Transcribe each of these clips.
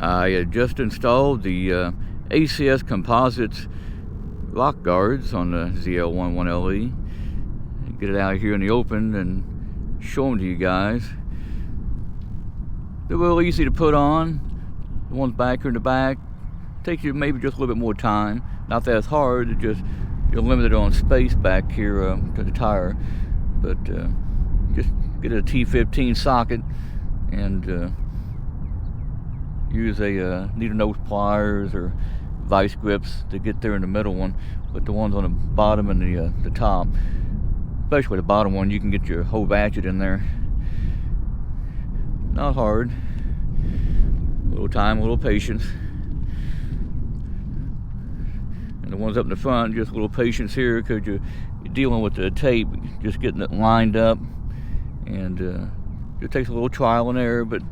I had just installed the ACS composites lock guards on the zl1 1LE. Get it out here in the open and show them to you guys. They're real easy to put on. The ones back here in the back take you maybe just a little bit more time. Not that it's hard, it just you're limited on space back here to the tire. But just get a T15 socket and use a needle nose pliers or vice grips to get there in the middle one. But the ones on the bottom and the top, especially the bottom one, you can get your whole ratchet in there. Not hard. A little time, a little patience. And the ones up in the front, just a little patience here because you're dealing with the tape, just getting it lined up. And it takes a little trial and error, but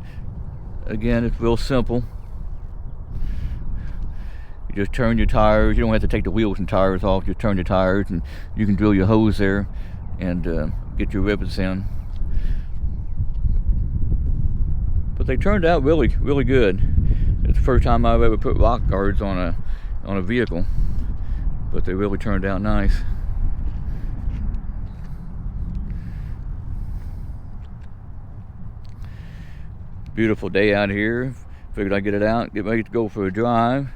again, it's real simple. You just turn your tires. You don't have to take the wheels and tires off. Just turn your tires and you can drill your hose there and get your rivets in. But they turned out really good. It's the first time I've ever put lock guards on a vehicle, but they really turned out nice. Beautiful day out here. Figured I'd get it out, get ready to go for a drive.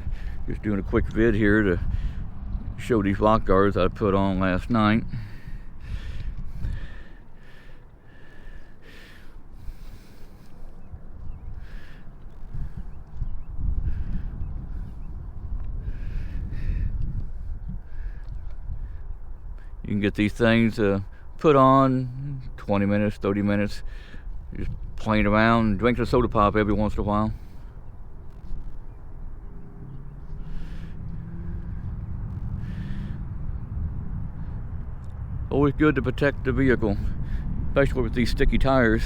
Just doing a quick vid here to show these lock guards I put on last night. You can get these things put on 20 minutes, 30 minutes. Just playing around, drinking a soda pop every once in a while. Always good to protect the vehicle, especially with these sticky tires.